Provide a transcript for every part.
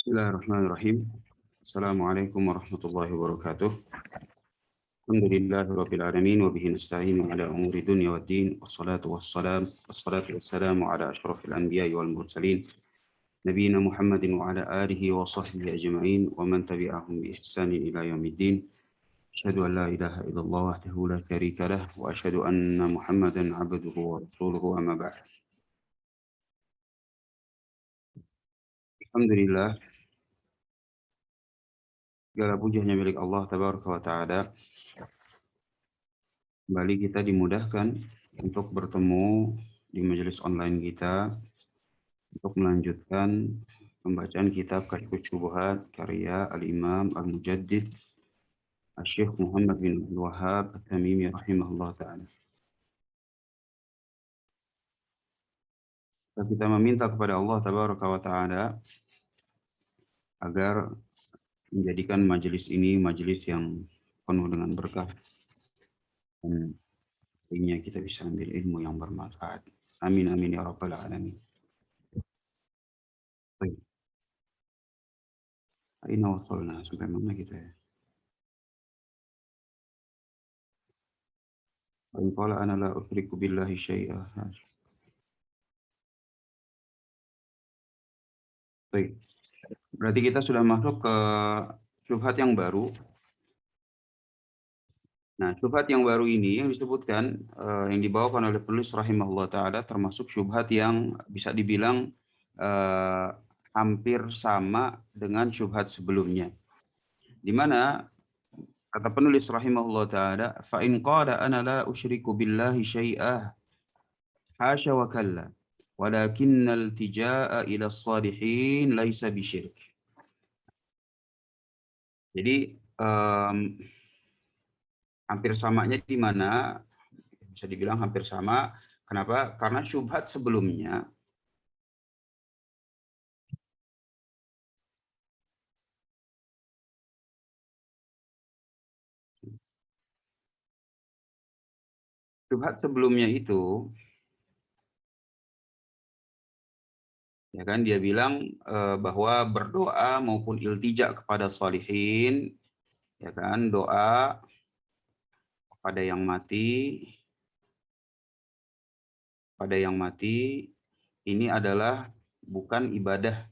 Bismillahirrahmanirrahim. Assalamualaikum warahmatullahi wabarakatuh. Alhamdulillahi rabbil alamin wa bihi nasta'inu ala umuri dunya waddin wassalatu wassalamu ala asyrafil anbiya'i wal mursalin nabiyina Muhammadin wa ala alihi wa sahbihi ajma'in wa man tabi'ahum bi ihsanin ila yaumiddin. Asyhadu an la ilaha illallah wahdahu la syarika lah wa asyhadu anna Muhammadan 'abduhu wa rasuluhu amma ba'd. Alhamdulillah, segala puji hanya milik Allah tabaraka wa ta'ala. Kembali kita dimudahkan untuk bertemu di majelis online kita untuk melanjutkan pembacaan kitab Kasyfus Syubhat karya Al-Imam Al-Mujaddid Asy-Syaikh Muhammad bin Abdul Wahhab At-Tamimi rahimahullah ta'ala. Kita meminta kepada Allah tabaraka wa ta'ala agar menjadikan majelis ini majelis yang penuh dengan berkah dan intinya kita bisa ambil ilmu yang bermanfaat. Amin amin ya rabbal alamin. Baik. Aina wasalna, sampai mana kita ya? Qala ana la usyriku billahi syai'a. Baik. Berarti kita sudah masuk ke syubhat yang baru. Nah, syubhat yang baru ini yang disebutkan yang dibawakan oleh penulis rahimahullah taala termasuk syubhat yang bisa dibilang hampir sama dengan syubhat sebelumnya. Di mana kata penulis rahimahullah taala, fa in qala ana la usyriku billahi syai'a hasya wa kalla walakinnal tijaa'a ila as-salihin laisa bisyirk. Jadi hampir samanya di mana bisa dibilang hampir sama. Kenapa? Karena syubhat sebelumnya itu ya kan dia bilang bahwa berdoa maupun iltija kepada sholihin, ya kan, doa kepada yang mati ini adalah bukan ibadah.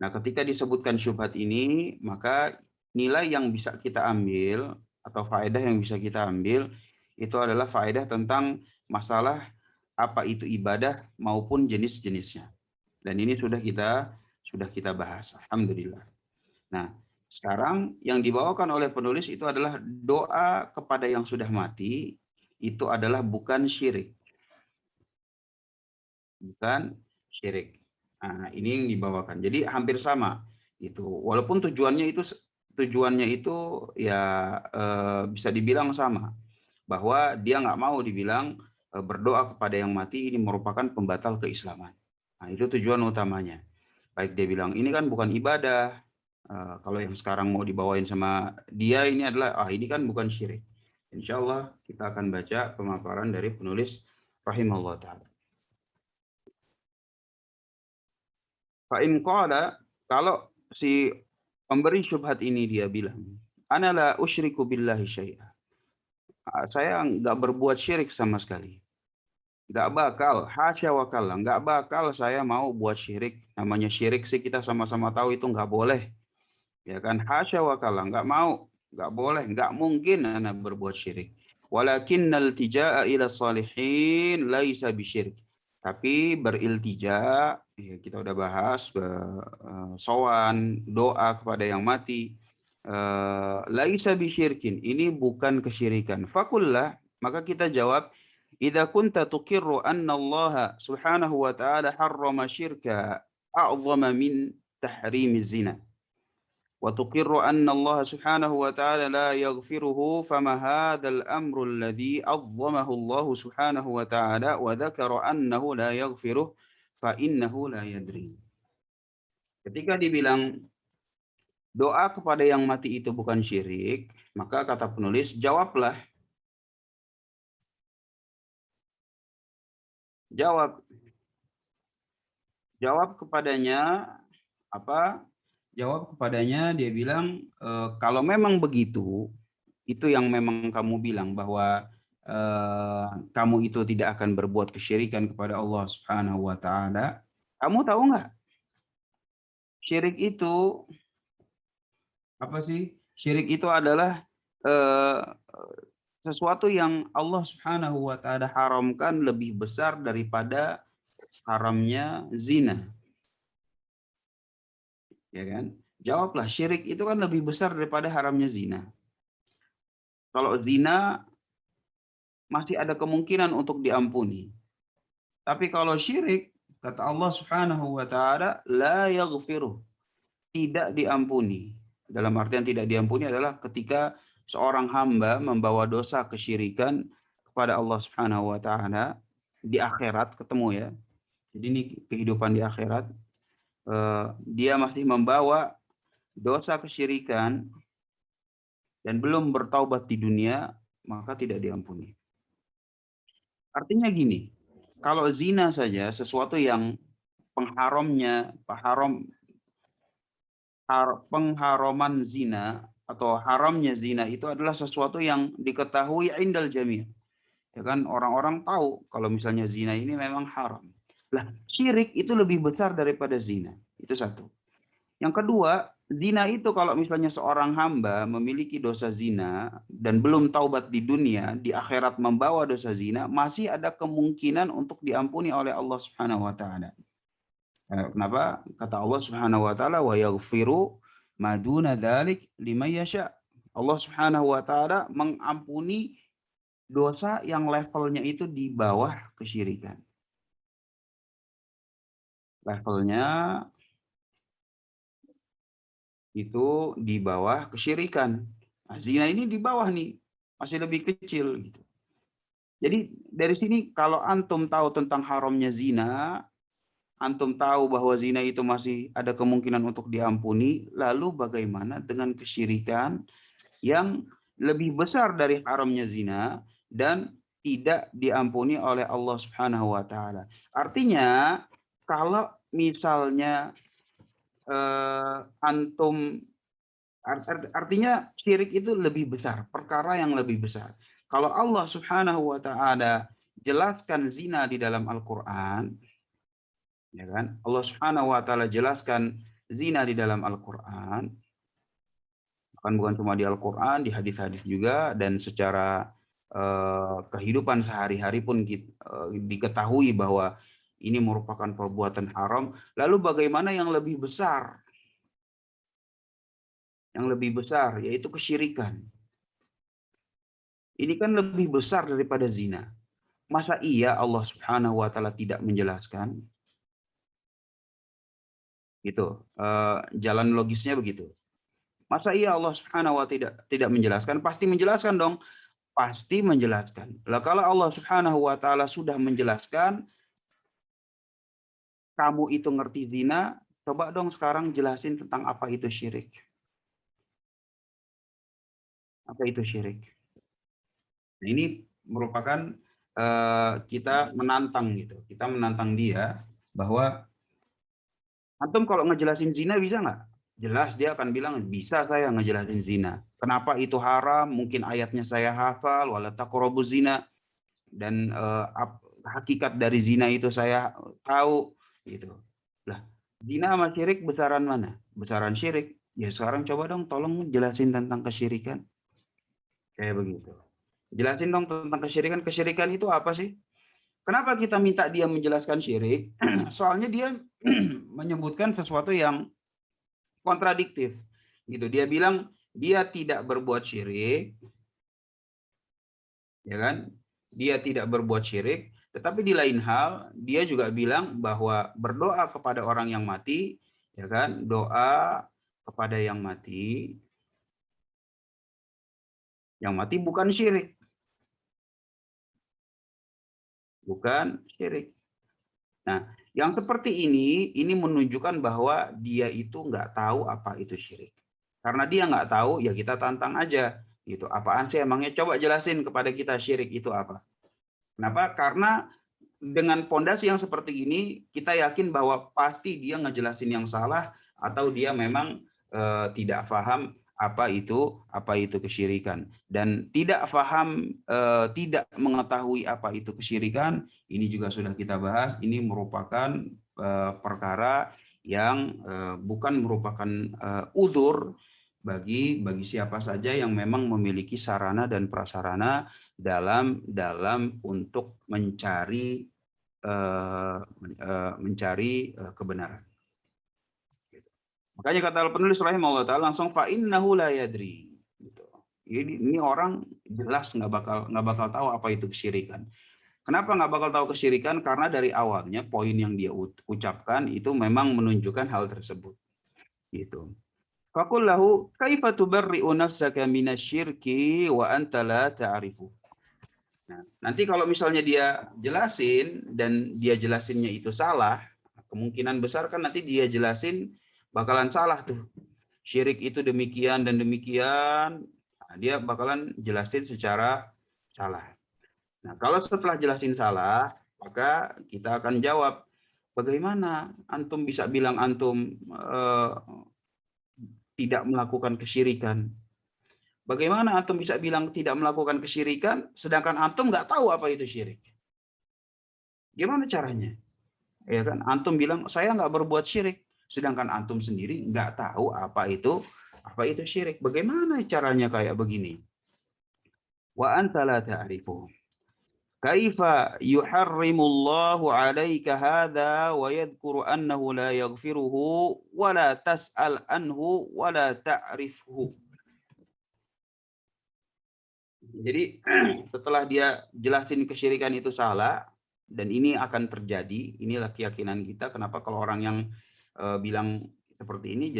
Nah, ketika disebutkan syubhat ini, maka nilai yang bisa kita ambil atau faedah yang bisa kita ambil itu adalah faedah tentang masalah apa itu ibadah maupun jenis-jenisnya. Dan ini sudah kita bahas. Alhamdulillah. Nah, sekarang yang dibawakan oleh penulis itu adalah doa kepada yang sudah mati itu adalah bukan syirik. Bukan syirik. Nah, ini yang dibawakan. Jadi hampir sama itu. Walaupun tujuannya itu ya bisa dibilang sama. Bahwa dia nggak mau dibilang berdoa kepada yang mati ini merupakan pembatal keislaman. Nah, itu tujuan utamanya. Baik dia bilang ini kan bukan ibadah. Kalau yang sekarang mau dibawain sama dia ini adalah ini kan bukan syirik. Insya Allah kita akan baca pemaparan dari penulis rahimahullah ta'ala. Fa'in qala, kalau si pemberi syubhat ini dia bilang, ana la usyriku billahi syai'a. Saya nggak berbuat syirik sama sekali. Nggak bakal, hasya wa kalla, nggak bakal saya mau buat syirik. Namanya syirik sih kita sama-sama tahu itu nggak boleh. Ya kan, hasya wa kalla, nggak mau, nggak boleh, nggak mungkin ana berbuat syirik. Walakinnal tijaa'a ila salihin laisa bisyirk. Tapi beriltija, ya kita udah bahas, sowan, doa kepada yang mati, laisa bisyirkin, ini bukan kesyirikan. Fakullah, maka kita jawab, idza kunta tuqirru anna Allah subhanahu wa ta'ala harrama syirka a'zama min tahrimiz zina. وتقر أن الله سبحانه وتعالى لا يغفره فما هذا الأمر الذي عظمه الله سبحانه وتعالى وذكر أنه لا يغفره فإنه لا يدري. Ketika dibilang doa kepada yang mati itu bukan syirik, maka kata penulis jawab, Jawab kepadanya apa? Jawab kepadanya dia bilang, kalau memang begitu, itu yang memang kamu bilang bahwa kamu itu tidak akan berbuat kesyirikan kepada Allah Subhanahu wa taala. Kamu tahu nggak? Syirik itu apa sih? Syirik itu adalah eh, sesuatu yang Allah Subhanahu wa taala haramkan lebih besar daripada haramnya zina, ya kan? Jawablah, syirik itu kan lebih besar daripada haramnya zina. Kalau zina masih ada kemungkinan untuk diampuni. Tapi kalau syirik, kata Allah Subhanahu wa taala, la yaghfiru, tidak diampuni. Dalam artian tidak diampuni adalah ketika seorang hamba membawa dosa kesyirikan kepada Allah Subhanahu wa taala di akhirat ketemu ya. Jadi ini kehidupan di akhirat, dia masih membawa dosa kesyirikan dan belum bertaubat di dunia, maka tidak diampuni. Artinya gini, kalau zina saja sesuatu yang pengharaman zina atau haramnya zina itu adalah sesuatu yang diketahui indal jami'. Ya kan, orang-orang tahu kalau misalnya zina ini memang haram. Lah, syirik itu lebih besar daripada zina. Itu satu. Yang kedua, zina itu kalau misalnya seorang hamba memiliki dosa zina dan belum taubat di dunia, di akhirat membawa dosa zina, masih ada kemungkinan untuk diampuni oleh Allah Subhanahu wa taala. Kenapa? Kata Allah Subhanahu wa taala, wa yaghfiru ma duna dzalik liman yasha. Allah Subhanahu wa taala mengampuni dosa yang levelnya itu di bawah kesyirikan. Levelnya itu di bawah kesyirikan. Nah, zina ini di bawah nih, masih lebih kecil gitu. Jadi dari sini kalau antum tahu tentang haramnya zina, antum tahu bahwa zina itu masih ada kemungkinan untuk diampuni, lalu bagaimana dengan kesyirikan yang lebih besar dari haramnya zina dan tidak diampuni oleh Allah Subhanahu wa taala. Artinya kalau misalnya antum artinya syirik itu lebih besar, perkara yang lebih besar. Kalau Allah Subhanahu wa taala jelaskan zina di dalam Al-Qur'an, ya kan? Allah Subhanahu wa taala jelaskan zina di dalam Al-Qur'an, bukan cuma di Al-Qur'an, di hadis-hadis juga dan secara kehidupan sehari-hari pun diketahui bahwa ini merupakan perbuatan haram. Lalu bagaimana yang lebih besar? Yang lebih besar yaitu kesyirikan. Ini kan lebih besar daripada zina. Masa iya Allah Subhanahu wa taala tidak menjelaskan? Gitu. Jalan logisnya begitu. Masa iya Allah Subhanahu wa tidak menjelaskan? Pasti menjelaskan dong. Pasti menjelaskan. Lah kalau Allah Subhanahu wa taala sudah menjelaskan, kamu itu ngerti zina, coba dong sekarang jelasin tentang apa itu syirik. Apa itu syirik? Nah, ini merupakan kita menantang gitu. Kita menantang dia bahwa antum kalau ngejelasin zina bisa nggak? Jelas dia akan bilang bisa saya ngejelasin zina. Kenapa itu haram? Mungkin ayatnya saya hafal, wala taqrabuz zina, dan hakikat dari zina itu saya tahu gitu. Lah, zina sama syirik besaran mana? Besaran syirik. Ya sekarang coba dong tolong jelasin tentang kesyirikan. Kayak begitu. Jelasin dong tentang kesyirikan. Kesyirikan itu apa sih? Kenapa kita minta dia menjelaskan syirik? Soalnya dia menyebutkan sesuatu yang kontradiktif. Gitu. Dia bilang dia tidak berbuat syirik, ya kan? Dia tidak berbuat syirik, tetapi di lain hal dia juga bilang bahwa berdoa kepada orang yang mati, ya kan? Doa kepada yang mati bukan syirik. Bukan syirik. Nah, yang seperti ini menunjukkan bahwa dia itu nggak tahu apa itu syirik. Karena dia nggak tahu, ya kita tantang aja. Gitu. Apaan sih emangnya? Coba jelasin kepada kita syirik itu apa. Kenapa? Karena dengan pondasi yang seperti ini, kita yakin bahwa pasti dia ngejelasin yang salah atau dia memang tidak paham apa itu kesyirikan, dan tidak paham, tidak mengetahui apa itu kesyirikan. Ini juga sudah kita bahas. Ini merupakan perkara yang bukan merupakan udzur bagi siapa saja yang memang memiliki sarana dan prasarana dalam untuk mencari kebenaran. Makanya kata penulis rahimahullah taala langsung fa innahu la yadri. Gitu. Ini orang jelas nggak bakal tahu apa itu kesyirikan. Kenapa nggak bakal tahu kesyirikan? Karena dari awalnya poin yang dia ucapkan itu memang menunjukkan hal tersebut. Gitu. Faqul lahu kaifa tubarri'u nafsaka minasyirki wa anta la ta'rifu. Nah, nanti kalau misalnya dia jelasin dan dia jelasinnya itu salah, kemungkinan besar kan nanti dia jelasin bakalan salah tuh. Syirik itu demikian dan demikian. Nah, dia bakalan jelasin secara salah. Nah, kalau setelah jelasin salah, maka kita akan jawab, bagaimana antum bisa bilang antum tidak melakukan kesyirikan? Bagaimana antum bisa bilang tidak melakukan kesyirikan, sedangkan antum nggak tahu apa itu syirik? Gimana caranya? Ya kan, antum bilang saya nggak berbuat syirik, sedangkan antum sendiri nggak tahu apa itu syirik. Bagaimana caranya kayak begini? Wa anta la ta'rifu. Kaifa yuharrimullahu 'alaika hadza wa yadhkuru annahu la yaghfiruhu wa la tas'al anhu wa la ta'rifhu. Jadi setelah dia jelasin kesyirikan itu salah dan ini akan terjadi, inilah keyakinan kita. Kenapa kalau orang yang bilang seperti ini,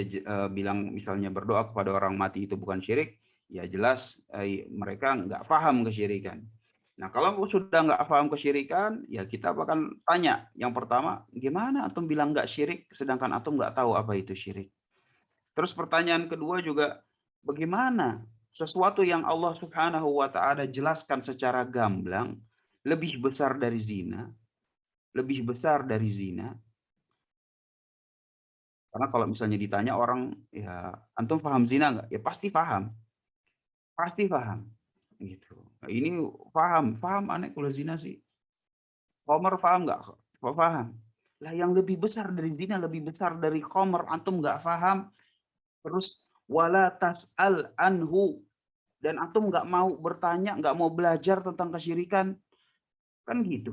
bilang misalnya berdoa kepada orang mati itu bukan syirik, ya jelas mereka nggak paham kesyirikan. Nah, kalau sudah nggak paham kesyirikan, ya kita bakal tanya. Yang pertama, gimana antum bilang nggak syirik, sedangkan antum nggak tahu apa itu syirik? Terus pertanyaan kedua juga, bagaimana sesuatu yang Allah Subhanahu wa taala jelaskan secara gamblang lebih besar dari zina, lebih besar dari zina? Karena kalau misalnya ditanya orang, ya antum paham zina nggak? Ya pasti paham, gitu. Nah, ini paham aneh kalau zina sih. Khomer paham nggak? Paham. Lah yang lebih besar dari zina, lebih besar dari khomer, antum nggak paham. Terus wala tas'al anhu, dan antum nggak mau bertanya, nggak mau belajar tentang kesyirikan, kan gitu.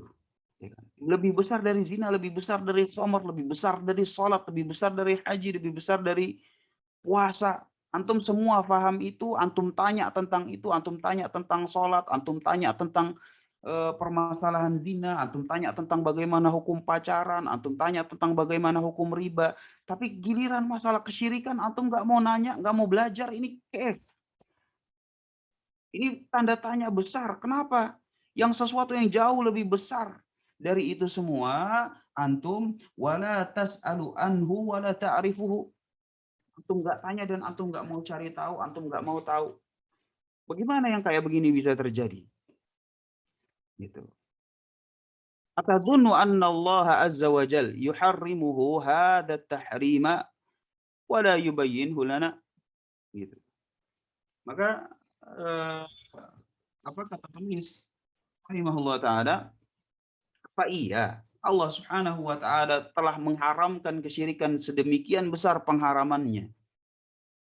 Ya kan? Lebih besar dari zina, lebih besar dari khamr, lebih besar dari sholat, lebih besar dari haji, lebih besar dari puasa. Antum semua paham itu, antum tanya tentang itu, antum tanya tentang sholat, antum tanya tentang permasalahan zina, antum tanya tentang bagaimana hukum pacaran, antum tanya tentang bagaimana hukum riba. Tapi giliran masalah kesyirikan, antum nggak mau nanya, nggak mau belajar, ini kef. Ini tanda tanya besar. Kenapa? Yang sesuatu yang jauh lebih besar dari itu semua, antum wala tas'alu anhu wala ta'rifuhu. Antum nggak tanya dan antum nggak mau cari tahu, antum nggak mau tahu. Bagaimana yang kayak begini bisa terjadi? Gitu. Atadhunnu anna Allah azza wa jal yuharrimuhu hadha tahrima wa la yubayyinhu lana? Gitu. Maka apa kata penulis rahimahullah taala, apa iya Allah Subhanahu wa taala telah mengharamkan kesyirikan sedemikian besar pengharamannya.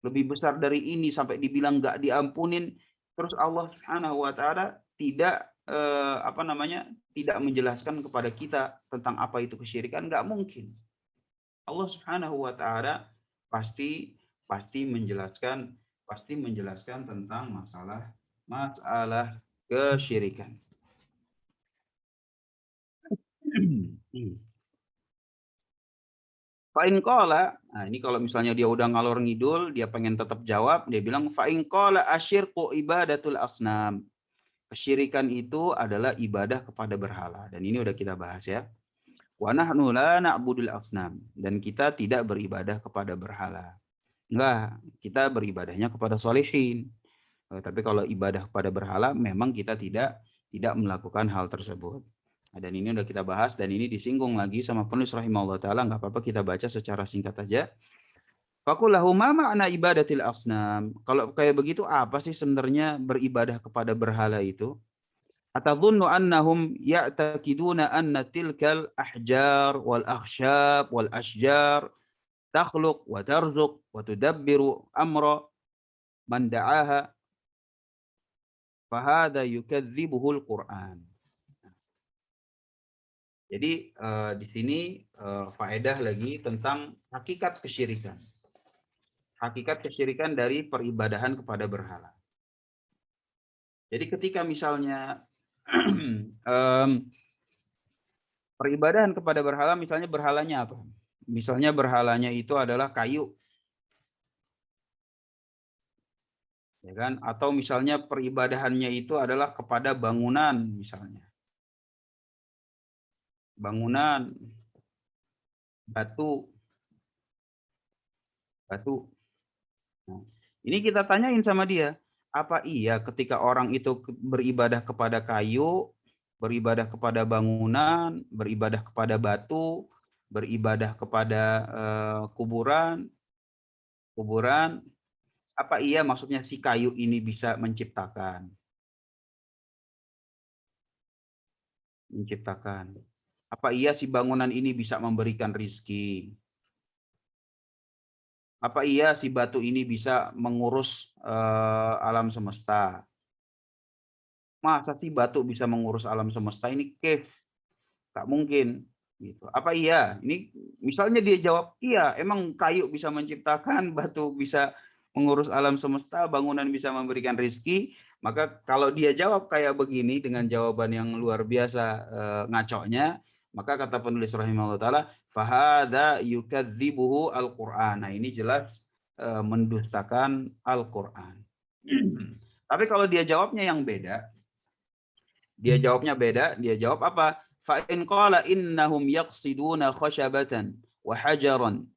Lebih besar dari ini sampai dibilang nggak diampunin, terus Allah Subhanahu wa taala tidak tidak menjelaskan kepada kita tentang apa itu kesyirikan, nggak mungkin. Allah Subhanahu wa taala pasti menjelaskan tentang masalah kesyirikan. Fa'in qala, nah ini kalau misalnya dia udah ngalor ngidul, dia pengen tetap jawab, dia bilang fa'in qala asyirku ibadatul asnam. Kesyirikan itu adalah ibadah kepada berhala, dan ini udah kita bahas ya. Wa nahnu la na'budul asnam, dan kita tidak beribadah kepada berhala. Enggak, kita beribadahnya kepada sholihin. Tapi kalau ibadah kepada berhala memang kita tidak melakukan hal tersebut. Dan ini udah kita bahas dan ini disinggung lagi sama penulis rahimahullah taala, nggak apa-apa kita baca secara singkat aja. Faqul lahu ma ma'na ibadatil asnam. Kalau kayak begitu apa sih sebenarnya beribadah kepada berhala itu? Atadhunnu annahum ya'taqiduna anna tilkal ahjar wal akhshab wal ashjar takhluq wa tarzuq wa tudabbiru amra man da'aha fahadha yukadzibuhul Qur'an. Jadi di sini faedah lagi tentang hakikat kesyirikan. Hakikat kesyirikan dari peribadahan kepada berhala. Jadi ketika misalnya peribadahan kepada berhala, misalnya berhalanya apa? Misalnya berhalanya itu adalah kayu. Ya kan? Atau misalnya peribadahannya itu adalah kepada bangunan misalnya. Bangunan, batu. Nah, ini kita tanyain sama dia, apa iya ketika orang itu beribadah kepada kayu, beribadah kepada bangunan, beribadah kepada batu, beribadah kepada kuburan, apa iya maksudnya si kayu ini bisa menciptakan? Apa iya si bangunan ini bisa memberikan rizki? Apa iya si batu ini bisa mengurus alam semesta? Masa sih batu bisa mengurus alam semesta? Ini cave, tak mungkin. Gitu. Apa iya? Ini misalnya dia jawab, iya, emang kayu bisa menciptakan, batu bisa mengurus alam semesta, bangunan bisa memberikan rizki. Maka kalau dia jawab kayak begini dengan jawaban yang luar biasa ngaconya, maka kata penulis rahimahullah taala, fahadha yukadzibuhu al-Qur'an. Nah, ini jelas mendustakan Al-Qur'an. Tapi kalau dia jawabnya yang beda, dia jawab apa? Fa in qala innahum yaqsiduna khashabatan wa hajaran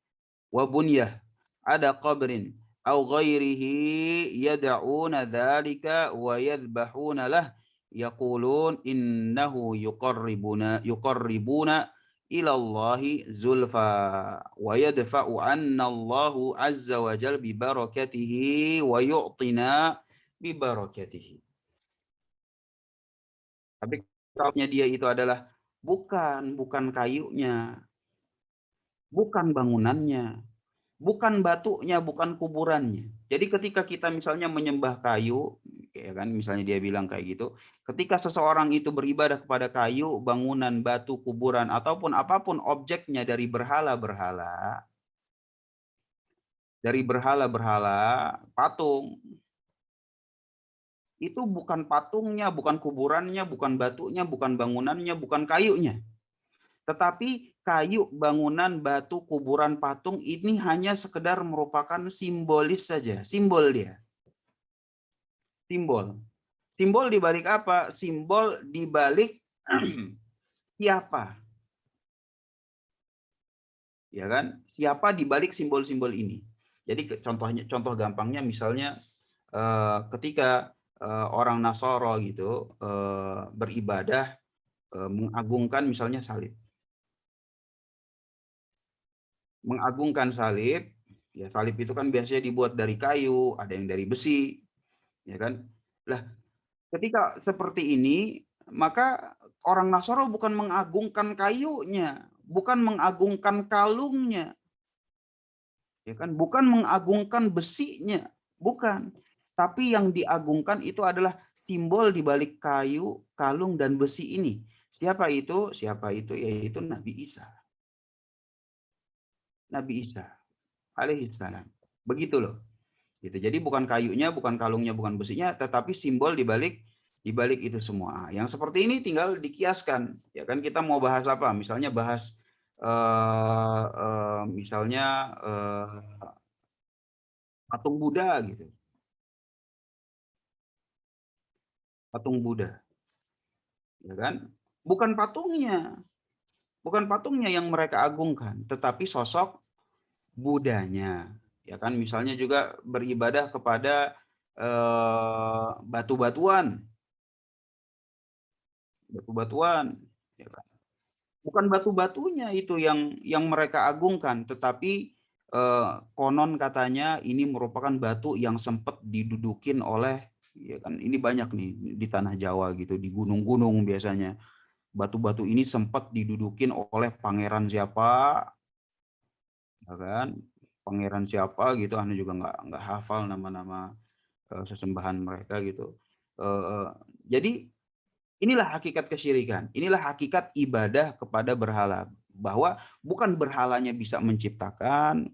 wa bunyah ada qabrin aw ghairihi yad'una dzalika wa yadhbahuna lah yaqulun innahu yuqarribuna ila Allahi zulfa wa yadfa'u anna Allahu azza wa jalla bi barakatihi wa yu'tina bi barakatihi. Tapi kalau dia itu adalah bukan kayunya, bukan bangunannya, bukan batunya, bukan kuburannya. Jadi ketika kita misalnya menyembah kayu, ya kan, misalnya dia bilang kayak gitu, ketika seseorang itu beribadah kepada kayu, bangunan, batu, kuburan, ataupun apapun objeknya dari berhala-berhala, patung, itu bukan patungnya, bukan kuburannya, bukan batunya, bukan bangunannya, bukan kayunya. Tetapi kayu, bangunan, batu, kuburan, patung ini hanya sekedar merupakan simbolis saja. Simbol dia. Simbol. Simbol di balik apa? Simbol di balik siapa? Ya kan? Siapa di balik simbol-simbol ini? Jadi contoh gampangnya misalnya ketika orang Nasoro gitu beribadah mengagungkan misalnya salib. Mengagungkan salib, ya salib itu kan biasanya dibuat dari kayu, ada yang dari besi, ya kan? Lah, ketika seperti ini, maka orang Nasoro bukan mengagungkan kayunya, bukan mengagungkan kalungnya, ya kan? Bukan mengagungkan besinya, bukan. Tapi yang diagungkan itu adalah simbol di balik kayu, kalung dan besi ini. Siapa itu? Siapa itu? Yaitu Nabi Isa. Nabi Isa alaihissalam. Begitu loh. Gitu. Jadi bukan kayunya, bukan kalungnya, bukan besinya, tetapi simbol di balik itu semua. Yang seperti ini tinggal dikiaskan. Ya kan kita mau bahas apa? Misalnya bahas misalnya patung Buddha gitu. Patung Buddha. Ya kan? Bukan patungnya. Bukan patungnya yang mereka agungkan, tetapi sosok Buddhanya. Ya kan misalnya juga beribadah kepada batu-batuan. Ya kan? Bukan batu-batunya itu yang mereka agungkan, tetapi konon katanya ini merupakan batu yang sempat didudukin oleh, ya kan, ini banyak nih di tanah Jawa gitu, di gunung-gunung biasanya. Batu-batu ini sempat didudukin oleh pangeran siapa, ya kan? Pangeran siapa gitu, anu juga nggak hafal nama-nama sesembahan mereka gitu. Jadi inilah hakikat kesyirikan. Inilah hakikat ibadah kepada berhala. Bahwa bukan berhalanya bisa menciptakan,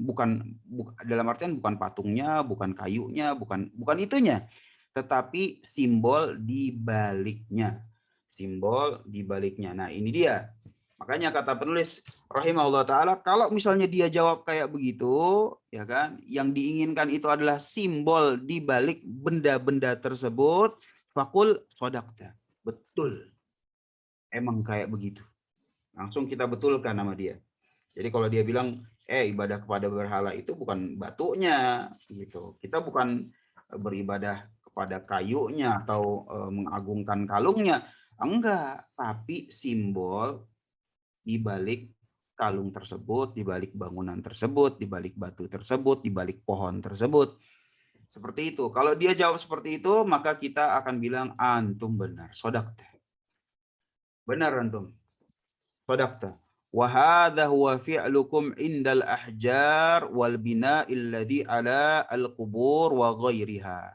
dalam artian bukan patungnya, bukan kayunya, bukan itunya, tetapi simbol di baliknya. Simbol di baliknya. Nah, ini dia. Makanya kata penulis rahimahullah taala, kalau misalnya dia jawab kayak begitu, ya kan, yang diinginkan itu adalah simbol di balik benda-benda tersebut, fakul sodakta. Betul. Emang kayak begitu. Langsung kita betulkan nama dia. Jadi kalau dia bilang, ibadah kepada berhala itu bukan batunya, gitu. Kita bukan beribadah kepada kayunya atau mengagungkan kalungnya. Enggak, tapi simbol di balik kalung tersebut, di balik bangunan tersebut, di balik batu tersebut, di balik pohon tersebut. Seperti itu. Kalau dia jawab seperti itu, maka kita akan bilang antum benar, sodakta. Benar antum. Sadaqta. Wa hadha huwa fi'lukum indal ahjar wal bina'il ladzi ala al-qubur wa ghairiha.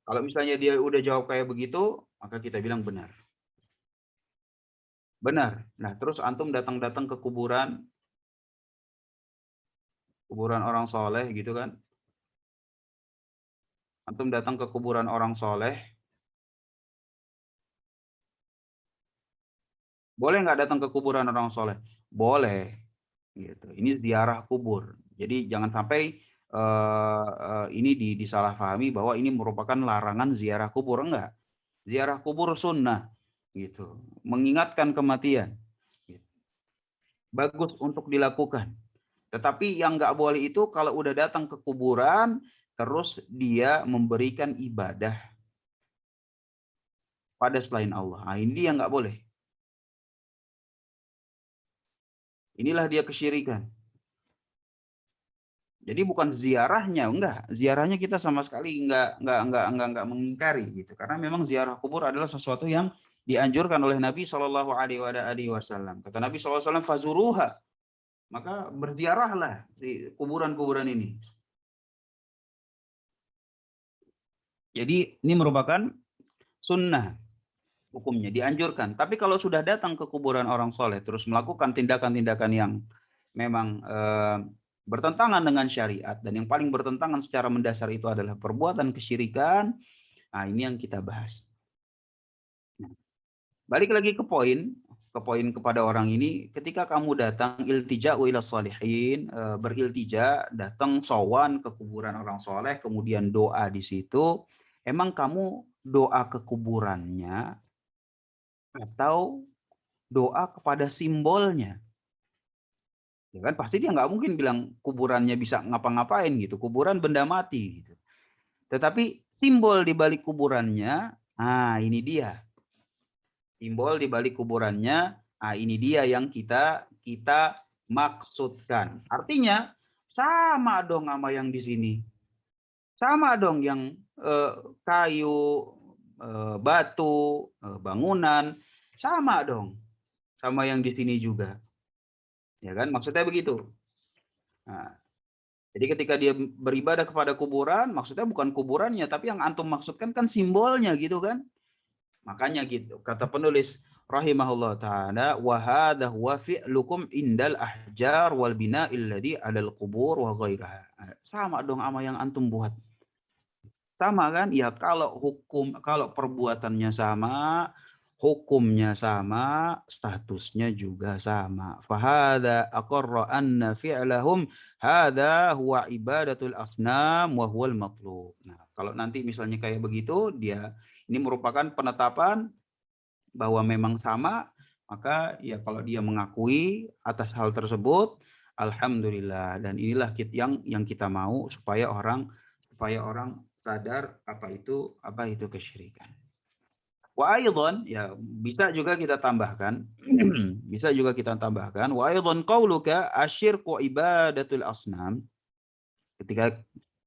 Kalau misalnya dia udah jawab kayak begitu, maka kita bilang benar. Benar. Nah, terus antum datang-datang ke kuburan orang soleh gitu kan. Antum datang ke kuburan orang soleh, boleh nggak datang ke kuburan orang soleh? Boleh. Gitu. Ini ziarah kubur. Jadi jangan sampai ini disalahpahami bahwa ini merupakan larangan ziarah kubur. Enggak. Ziarah kubur sunnah. Gitu. Mengingatkan kematian. Gitu. Bagus untuk dilakukan. Tetapi yang nggak boleh itu kalau udah datang ke kuburan, terus dia memberikan ibadah pada selain Allah. Nah, ini dia nggak boleh. Inilah dia kesyirikan. Jadi bukan ziarahnya, enggak. Ziarahnya kita sama sekali enggak mengingkari gitu. Karena memang ziarah kubur adalah sesuatu yang dianjurkan oleh Nabi Shallallahu alaihi wasallam. Kata Nabi sallallahu alaihi wasallam, fazuruha. Maka berziarahlah di kuburan-kuburan ini. Jadi ini merupakan sunnah hukumnya, dianjurkan. Tapi kalau sudah datang ke kuburan orang soleh terus melakukan tindakan-tindakan yang memang bertentangan dengan syariat, dan yang paling bertentangan secara mendasar itu adalah perbuatan kesyirikan. Nah, ini yang kita bahas. Nah, balik lagi ke poin kepada orang ini, ketika kamu datang iltija'u ila sholihin, beriltija, datang sowan ke kuburan orang soleh, kemudian doa di situ, emang kamu doa ke kuburannya atau doa kepada simbolnya? Ya kan pasti dia nggak mungkin bilang kuburannya bisa ngapa-ngapain gitu, kuburan benda mati gitu. Tetapi simbol di balik kuburannya, ini dia. Simbol di balik kuburannya, ini dia yang kita maksudkan. Artinya sama dong sama yang di sini. Sama dong yang kayu, batu, bangunan, sama dong sama yang di sini juga. Ya kan? Maksudnya begitu. Nah, jadi ketika dia beribadah kepada kuburan, maksudnya bukan kuburannya, tapi yang antum maksudkan kan simbolnya gitu kan. Makanya gitu, kata penulis rahimahullah taala, wa hadha huwa fi'lukum indal ahjar wal bina'il ladzi 'alal qubur wa ghairaha. Sama dong sama yang antum buat. Sama kan? Ya kalau perbuatannya sama, hukumnya sama, statusnya juga sama. Fahada aqarra anna fi'lahum hadha huwa ibadatul asnam wa huwal matlub. Nah, kalau nanti misalnya kayak begitu, ini merupakan penetapan bahwa memang sama, maka ya kalau dia mengakui atas hal tersebut, alhamdulillah. Dan inilah yang kita mau supaya orang sadar apa itu kesyirikan. Wa aidan, ya bisa juga kita tambahkan, bisa juga kita tambahkan, wa aidan qauluka asyirku ibadatul asnam. Ketika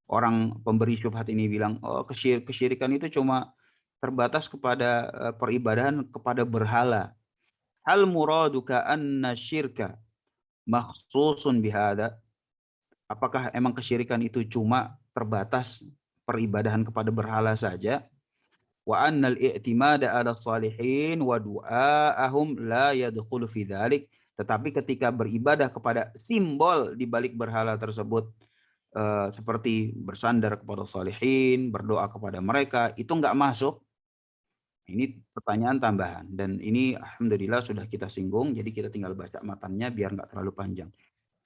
orang pemberi syubhat ini bilang, oh kesyirikan itu cuma terbatas kepada peribadahan kepada berhala. Hal muraduka anna syirka makhsusun bihada? Apakah emang kesyirikan itu cuma terbatas peribadahan kepada berhala saja? Wa annal i'timada 'ala salihin wa du'aahum la yadkhulu fi dzalik. Tetapi ketika beribadah kepada simbol di balik berhala tersebut, seperti bersandar kepada salihin, berdoa kepada mereka, itu enggak masuk. Ini pertanyaan tambahan dan ini alhamdulillah sudah kita singgung, jadi kita tinggal baca matannya biar enggak terlalu panjang.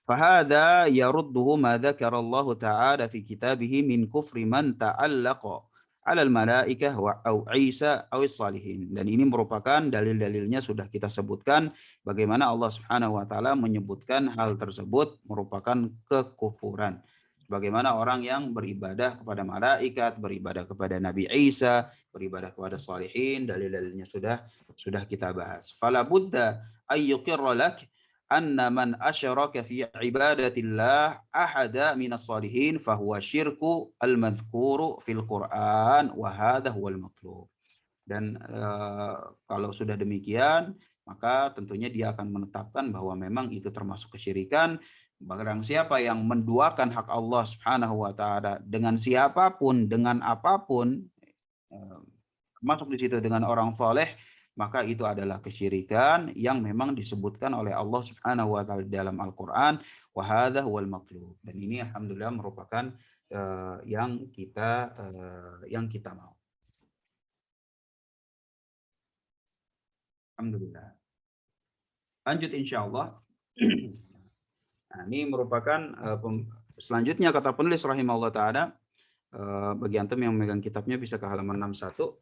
Fahada yarudduhu ma dzakarallahu ta'ala fi kitabih min kufri man ta'allaqa 'alal malaikah wa au Isa awis salihin. Dan ini merupakan dalil-dalilnya sudah kita sebutkan bagaimana Allah Subhanahu wa taala menyebutkan hal tersebut merupakan kekufuran. Bagaimana orang yang beribadah kepada malaikat, beribadah kepada Nabi Isa, beribadah kepada salihin, dalil-dalilnya sudah kita bahas. Fala budda ayyuqirra lak anna man asyraka fi ibadatillah ahada minas salihin fahuwa syirku al-madhkuru fil Qur'an wa hadha huwal matlub. Dan kalau sudah demikian, maka tentunya dia akan menetapkan bahwa memang itu termasuk kesyirikan. Barang siapa yang menduakan hak Allah Subhanahu wa taala dengan siapapun, dengan apapun, masuk di situ dengan orang soleh, maka itu adalah kesyirikan yang memang disebutkan oleh Allah Subhanahu wa taala dalam Al-Qur'an, wa hadza huwal matlub. Dan ini alhamdulillah merupakan yang kita mau. Alhamdulillah. Lanjut insyaallah. Nah, ini merupakan selanjutnya kata penulis rahimahullah taala, bagi antum yang memegang kitabnya bisa ke halaman 61.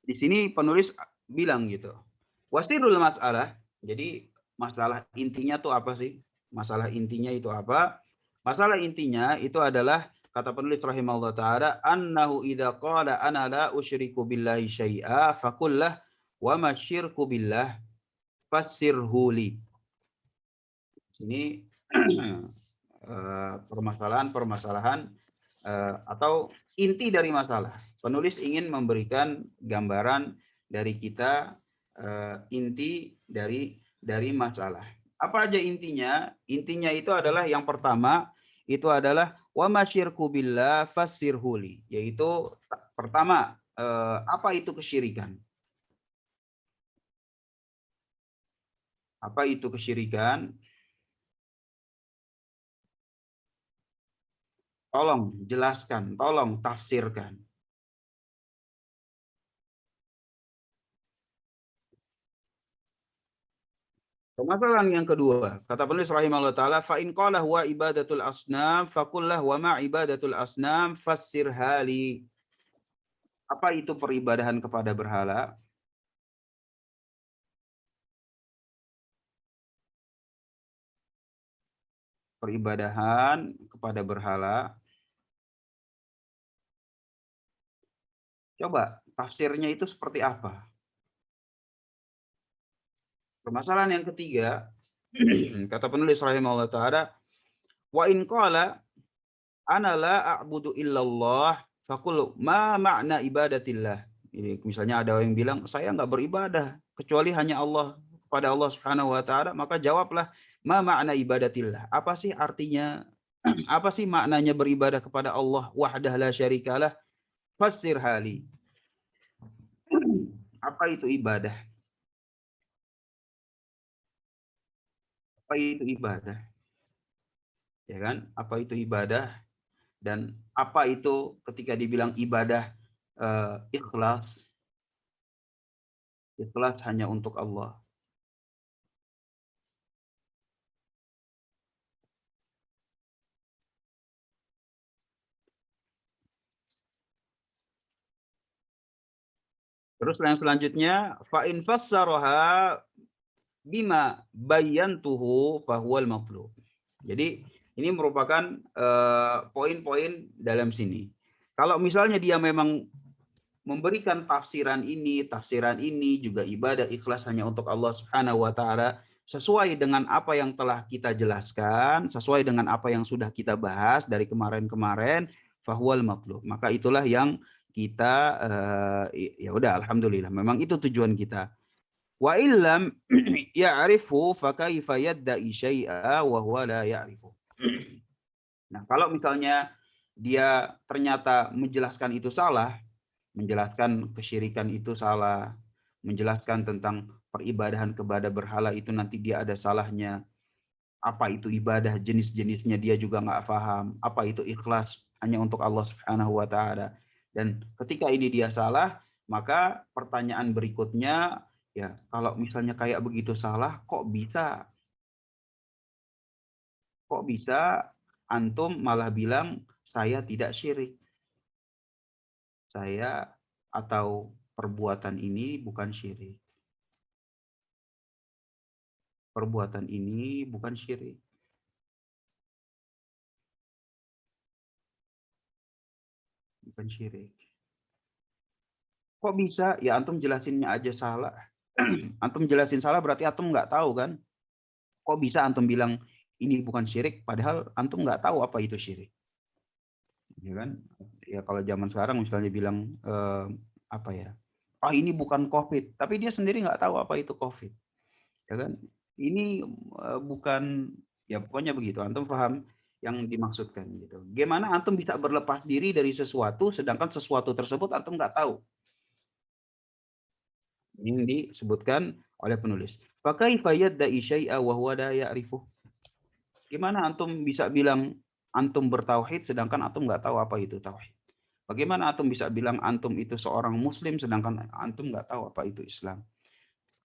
Di sini penulis bilang gitu. Wasirul masalah. Jadi masalah intinya tuh apa sih? Masalah intinya itu apa? Masalah intinya itu adalah kata penulis rahimahullah taala annahu idza qala ana la usyriku billahi syai'a faqullah wa ma syirku billah fassirhu li. Sini permasalahan atau inti dari masalah. Penulis ingin memberikan gambaran dari kita inti dari masalah. Apa aja intinya? Intinya itu adalah yang pertama itu adalah wa masyirku billah fassirhuli, yaitu pertama apa itu kesyirikan? Apa itu kesyirikan? Tolong jelaskan, tolong tafsirkan. Permasalahan yang kedua, kata penulis rahimahullah taala, fa in qala huwa ibadatul asnam faqul lahu wa ma ibadatul asnam fassir hali. Apa itu peribadahan kepada berhala? Peribadahan kepada berhala. Coba tafsirnya itu seperti apa? Permasalahan yang ketiga, kata penulis rahimahullah taala, wa in qala ana la a'budu illallah faqul ma ma'na ibadatillah. Ini misalnya ada yang bilang saya enggak beribadah kecuali hanya Allah, kepada Allah Subhanahu wa taala, maka jawablah ma ma'na ibadatillah. Apa sih artinya? Apa sih maknanya beribadah kepada Allah wahdah la syarikalah? Fassir hali. Apa itu ibadah? Apa itu ibadah? Ya kan? Apa itu ibadah? Dan apa itu ketika dibilang ibadah ikhlas? Ikhlas hanya untuk Allah. Terus yang selanjutnya fa in fassaraha bima bayyantuhu fahuwal maqlub. Jadi ini merupakan poin-poin dalam sini. Kalau misalnya dia memang memberikan tafsiran ini juga ibadah ikhlas hanya untuk Allah Subhanahu wa taala sesuai dengan apa yang telah kita jelaskan, sesuai dengan apa yang sudah kita bahas dari kemarin-kemarin, fahuwal matlub. Maka itulah yang kita ya udah alhamdulillah memang itu tujuan kita. Wa illam ya'rifu fa kaifa yadda'i syai'a wa huwa la ya'rifu. Nah, kalau misalnya dia ternyata menjelaskan itu salah, menjelaskan kesyirikan itu salah, menjelaskan tentang peribadahan kepada berhala itu nanti dia ada salahnya, apa itu ibadah, jenis-jenisnya dia juga nggak paham, apa itu ikhlas hanya untuk Allah Subhanahu wa taala. Dan ketika ini dia salah, maka pertanyaan berikutnya, ya kalau misalnya kayak begitu salah, kok bisa antum malah bilang saya tidak syirik, saya atau perbuatan ini bukan syirik. Perbuatan ini bukan syirik. Bukan syirik. Kok bisa? Ya antum jelasinnya aja salah. Antum jelasin salah berarti antum nggak tahu kan? Kok bisa antum bilang ini bukan syirik padahal antum nggak tahu apa itu syirik. Ya kan? Ya kalau zaman sekarang misalnya bilang apa ya? Ah ini bukan COVID, tapi dia sendiri nggak tahu apa itu COVID. Ya kan? Ini bukan, ya pokoknya begitu. Antum paham yang dimaksudkan gitu. Gimana antum bisa berlepas diri dari sesuatu sedangkan sesuatu tersebut antum nggak tahu. Ini disebutkan oleh penulis. Fakaifa yadda'i syai'a wa huwa la ya'rifuh. Gimana antum bisa bilang antum bertauhid sedangkan antum nggak tahu apa itu tauhid? Bagaimana antum bisa bilang antum itu seorang muslim sedangkan antum nggak tahu apa itu Islam?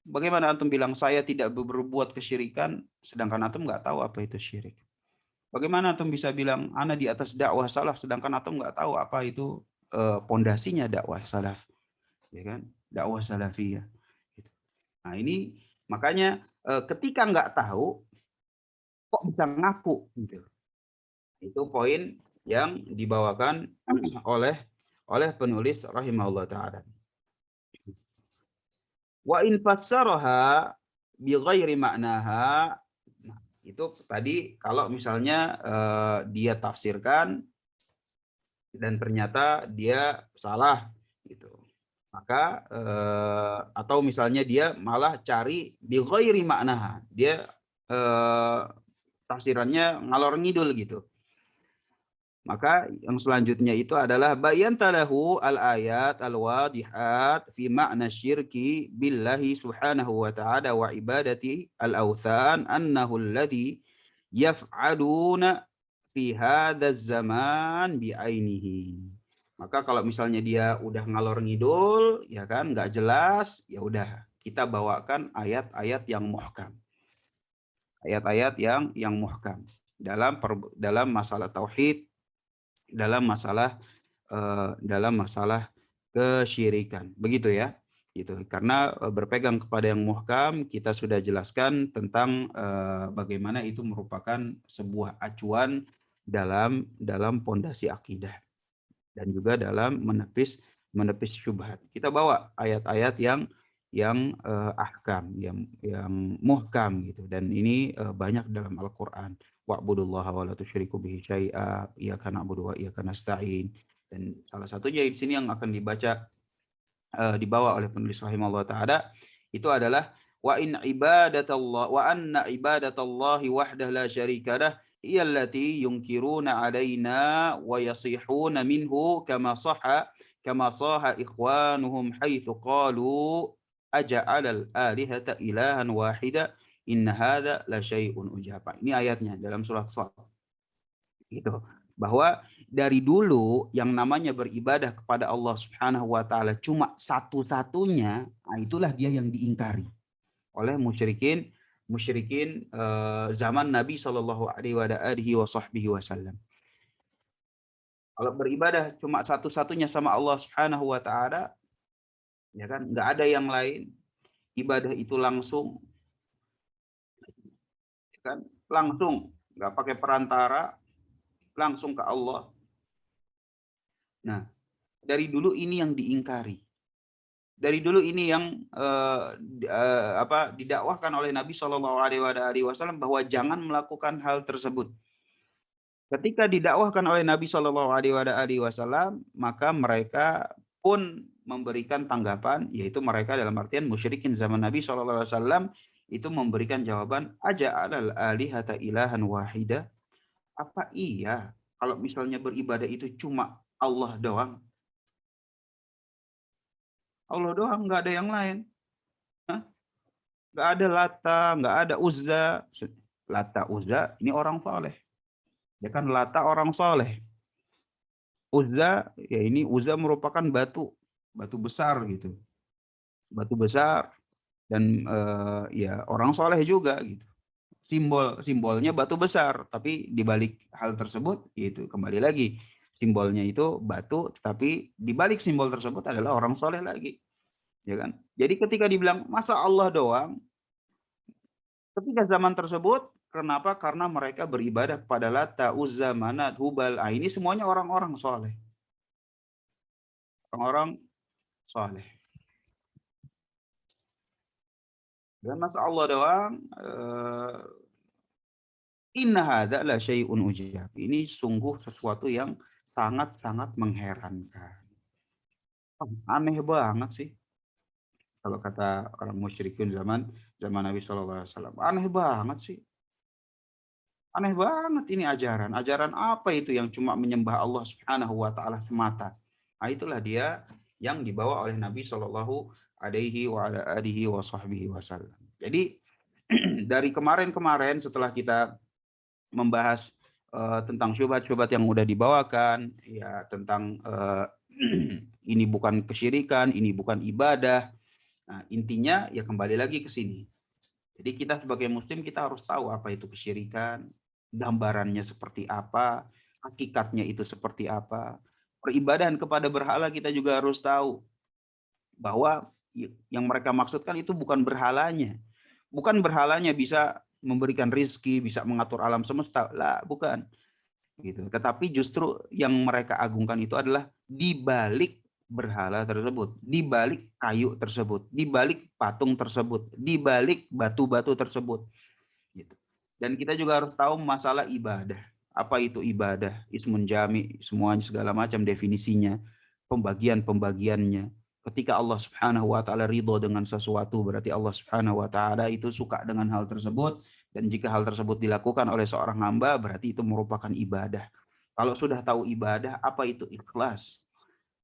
Bagaimana antum bilang saya tidak berbuat kesyirikan sedangkan antum nggak tahu apa itu syirik? Bagaimana antum bisa bilang ana di atas dakwah salaf sedangkan antum nggak tahu apa itu pondasinya dakwah salaf, ya kan? Dakwah salafiyah. Gitu. Nah ini makanya ketika nggak tahu kok bisa ngaku gitu. Itu poin yang dibawakan oleh penulis rahimahullah taala. Wa in fassaraha bi ghairi maknaha. Nah, itu tadi kalau misalnya dia tafsirkan dan ternyata dia salah gitu. Maka atau misalnya dia malah cari bi ghairi maknaha. Dia tafsirannya ngalor ngidul gitu. Maka yang selanjutnya itu adalah bayan talahu al-ayat al-wadihat fi ma'na syirki billahi subhanahu wa ta'ala wa ibadati al-awthan annahu alladhi yaf'aluna fi hadha zaman bi'ainihi. Maka kalau misalnya dia udah ngalor ngidul, ya kan, nggak jelas, ya udah kita bawakan ayat-ayat yang muhkam. Ayat-ayat yang muhkam dalam masalah tauhid, dalam masalah kesyirikan. Begitu ya. Gitu. Karena berpegang kepada yang muhkam, kita sudah jelaskan tentang bagaimana itu merupakan sebuah acuan dalam pondasi akidah dan juga dalam menepis syubhat. Kita bawa ayat-ayat yang ahkam, yang muhkam gitu. Dan ini banyak dalam Al-Qur'an. Wa'budullaha wa la tusyriku bihi syai'a, iyyaka na'budu wa iyyaka nasta'in. Dan salah satunya di sini yang akan dibawa oleh penulis rahimahullah taala itu adalah wa anna ibadatallahi wahdahu la syarika lah iyallati yunkiruna alaina wa yasihuna minhu kama saha ikhwanuhum haitsu qalu aja'alal alihata ilahan wahida inna hadza la syai'un ujaba. Ini ayatnya dalam surat Shad. Gitu. Bahwa dari dulu yang namanya beribadah kepada Allah Subhanahu wa taala cuma satu-satunya, nah itulah dia yang diingkari oleh musyrikin zaman Nabi Shallallahu alaihi wasallam. Kalau beribadah cuma satu-satunya sama Allah Subhanahu wa taala, ya kan, nggak ada yang lain. Ibadah itu langsung, ya kan? Langsung, nggak pakai perantara, langsung ke Allah. Nah, Dari dulu ini yang diingkari. Dari dulu ini yang didakwahkan oleh Nabi Shallallahu Alaihi Wasallam bahwa jangan melakukan hal tersebut. Ketika didakwahkan oleh Nabi Shallallahu Alaihi Wasallam, maka mereka pun memberikan tanggapan, yaitu mereka dalam artian musyrikin zaman Nabi Shallallahu Alaihi Wasallam itu memberikan jawaban, aja alal alihata ilahan wahida. Apa iya kalau misalnya beribadah itu cuma Allah doang? Allah doang, nggak ada yang lain. Hah? Nggak ada Lata, nggak ada Uzza. Lata, Uzza, ini orang soleh. Ya kan, Lata orang soleh. Uzza, ya ini Uzza merupakan batu besar gitu. Batu besar dan ya orang soleh juga gitu. Simbolnya batu besar, tapi di balik hal tersebut itu kembali lagi simbolnya itu batu, tapi di balik simbol tersebut adalah orang soleh lagi, ya kan? Jadi ketika dibilang masa Allah doang, ketika zaman tersebut kenapa? Karena mereka beribadah kepada Lata, Uzza, Manat, Hubal. Ah, ini semuanya orang-orang soleh, orang-orang soleh. Dan masa Allah doang, inna hadza la syai'un ujab. Ini sungguh sesuatu yang sangat-sangat mengherankan. Aneh banget sih kalau kata orang musyrikin zaman zaman Nabi Shallallahu Alaihi Wasallam. Aneh banget sih. Aneh banget ini ajaran. Ajaran apa itu yang cuma menyembah Allah Subhanahu wa taala semata? Nah, itulah dia yang dibawa oleh Nabi Shallallahu alaihi wasallam. Jadi dari kemarin-kemarin setelah kita membahas tentang syubhat-syubhat yang udah dibawakan, ya tentang ini bukan kesyirikan, ini bukan ibadah. Nah, intinya ya kembali lagi ke sini. Jadi kita sebagai muslim kita harus tahu apa itu kesyirikan, gambarannya seperti apa, hakikatnya itu seperti apa. Peribadahan kepada berhala kita juga harus tahu bahwa yang mereka maksudkan itu bukan berhalanya. Bukan berhalanya bisa memberikan rizki, bisa mengatur alam semesta. Lah, bukan. Gitu. Tetapi justru yang mereka agungkan itu adalah di balik berhala tersebut, di balik kayu tersebut, di balik patung tersebut, di balik batu-batu tersebut. Gitu. Dan kita juga harus tahu masalah ibadah. Apa itu ibadah? Ismun jami, semuanya segala macam definisinya, pembagian-pembagiannya. Ketika Allah Subhanahu wa taala ridho dengan sesuatu, berarti Allah Subhanahu wa taala itu suka dengan hal tersebut, dan jika hal tersebut dilakukan oleh seorang hamba, berarti itu merupakan ibadah. Kalau sudah tahu ibadah, apa itu ikhlas?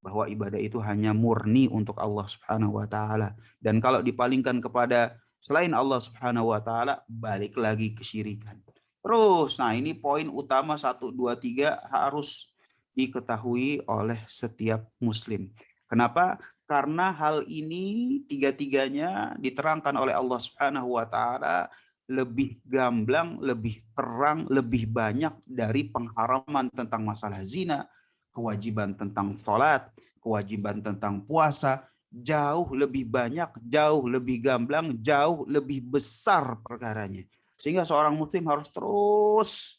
Bahwa ibadah itu hanya murni untuk Allah Subhanahu wa taala. Dan kalau dipalingkan kepada selain Allah Subhanahu wa taala, balik lagi kesyirikan. Terus, nah ini poin utama 1, 2, 3 harus diketahui oleh setiap muslim. Kenapa? Karena hal ini tiga-tiganya diterangkan oleh Allah Subhanahu wa taala lebih gamblang, lebih terang, lebih banyak dari pengharaman tentang masalah zina, kewajiban tentang sholat, kewajiban tentang puasa, jauh lebih banyak, jauh lebih gamblang, jauh lebih besar perkaranya. Sehingga seorang muslim harus terus,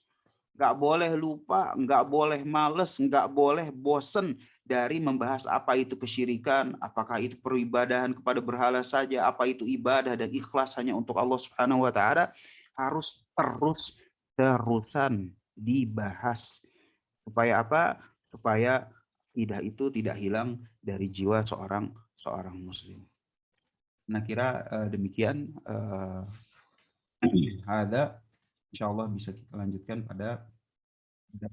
nggak boleh lupa, nggak boleh males, nggak boleh bosen dari membahas apa itu kesyirikan, apakah itu peribadahan kepada berhala saja, apa itu ibadah dan ikhlas hanya untuk Allah Subhanahu wa taala, harus terusan dibahas. Supaya apa? Supaya itu tidak hilang dari jiwa seorang muslim. Nah, kira demikian ada insyaallah bisa kita lanjutkan pada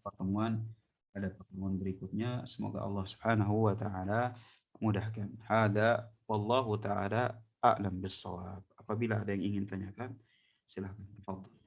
pertemuan berikutnya. Semoga Allah Subhanahu wa taala mudahkan. Hada wallahu taala a'lam bissawab. Apabila ada yang ingin tanyakan, silakan. Tafadhol.